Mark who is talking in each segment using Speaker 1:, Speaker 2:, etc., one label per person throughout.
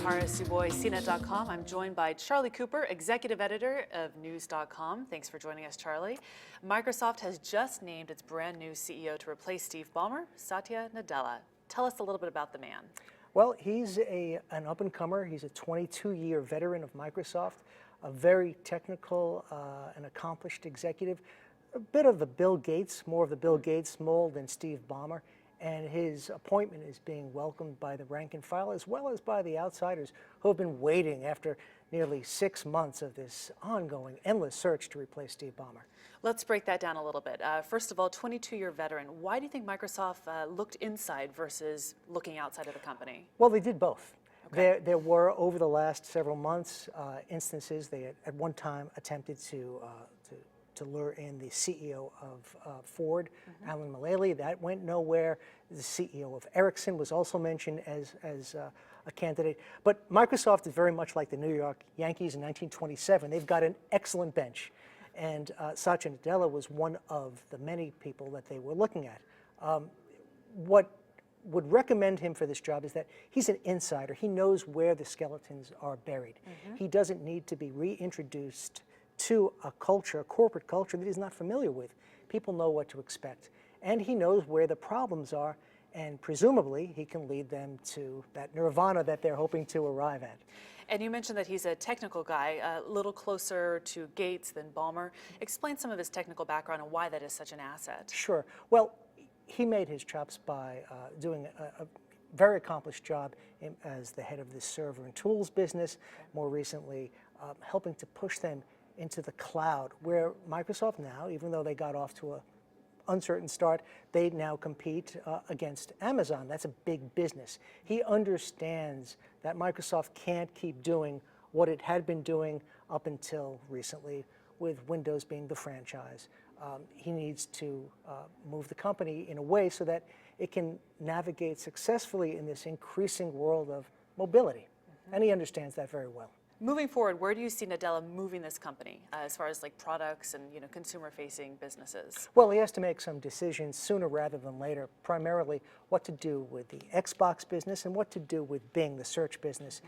Speaker 1: Kara Tsuboi, CNET.com. I'm joined by Charlie Cooper, executive editor of News.com. Thanks for joining us, Charlie. Microsoft has just named its brand new CEO to replace Steve Ballmer, Satya Nadella. Tell us a little bit about the man.
Speaker 2: Well, he's an up-and-comer. He's a 22-year veteran of Microsoft, a very technical and accomplished executive, a bit of the Bill Gates, more of the Bill Gates mold than Steve Ballmer. And his appointment is being welcomed by the rank and file as well as by the outsiders who have been waiting after nearly 6 months of this ongoing, endless search to replace Steve Ballmer.
Speaker 1: Let's break that down a little bit. First of all, 22-year veteran. Why do you think Microsoft looked inside versus looking outside of the company?
Speaker 2: Well, they did both.
Speaker 1: Okay.
Speaker 2: There were, over the last several months, instances they had at one time attempted to lure in the CEO of Ford, Alan Mulally. That went nowhere. The CEO of Ericsson was also mentioned as a candidate. But Microsoft is very much like the New York Yankees in 1927. They've got an excellent bench. And Satya Nadella was one of the many people that they were looking at. What would recommend him for this job is that he's an insider. He knows where the skeletons are buried. He doesn't need to be reintroduced to a culture, a corporate culture that he's not familiar with. People know what to expect. And he knows where the problems are, and presumably he can lead them to that nirvana that they're hoping to arrive at.
Speaker 1: And you mentioned that he's a technical guy, a little closer to Gates than Ballmer. Explain some of his technical background and why that is such an asset.
Speaker 2: Sure. Well, he made his chops by doing a very accomplished job as the head of the server and tools business, more recently helping to push them into the cloud, where Microsoft now, even though they got off to an uncertain start, they now compete against Amazon. That's a big business. He understands that Microsoft can't keep doing what it had been doing up until recently, with Windows being the franchise. He needs to move the company in a way so that it can navigate successfully in this increasing world of mobility. And he understands that very well.
Speaker 1: Moving forward, where do you see Nadella moving this company as far as like products and consumer-facing businesses?
Speaker 2: Well, he has to make some decisions sooner rather than later, primarily what to do with the Xbox business and what to do with Bing, the search business.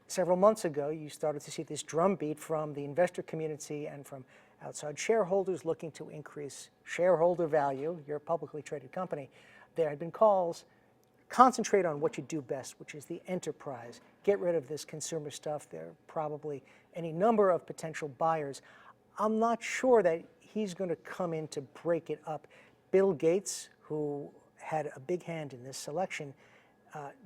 Speaker 2: Several months ago, you started to see this drumbeat from the investor community and from outside shareholders looking to increase shareholder value. You're a publicly traded company. There had been calls. Concentrate on what you do best, which is the enterprise. Get rid of this consumer stuff. There are probably any number of potential buyers. I'm not sure that he's going to come in to break it up. Bill Gates, who had a big hand in this selection,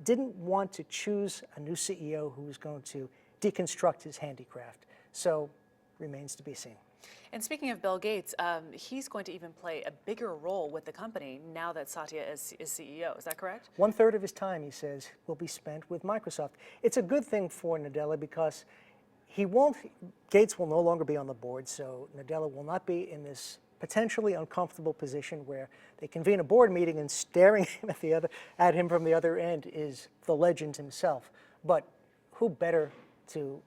Speaker 2: didn't want to choose a new CEO who was going to deconstruct his handicraft. So, remains to be seen.
Speaker 1: And speaking of Bill Gates, he's going to even play a bigger role with the company now that Satya is CEO. Is that correct?
Speaker 2: 1/3 of his time, he says, will be spent with Microsoft. It's a good thing for Nadella because Gates will no longer be on the board, so Nadella will not be in this potentially uncomfortable position where they convene a board meeting and staring at him from the other end is the legend himself. But who better to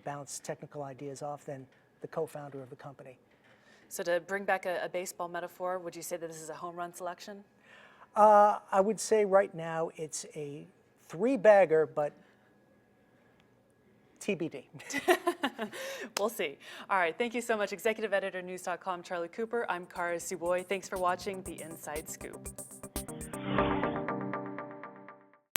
Speaker 2: bounce technical ideas off than the co-founder of the company?
Speaker 1: So to bring back a baseball metaphor, would you say that this is a home run selection?
Speaker 2: I would say right now it's a 3-bagger, but TBD.
Speaker 1: We'll see. All right, thank you so much. Executive Editor, News.com, Charlie Cooper. I'm Kara Tsuboi. Thanks for watching The Inside Scoop.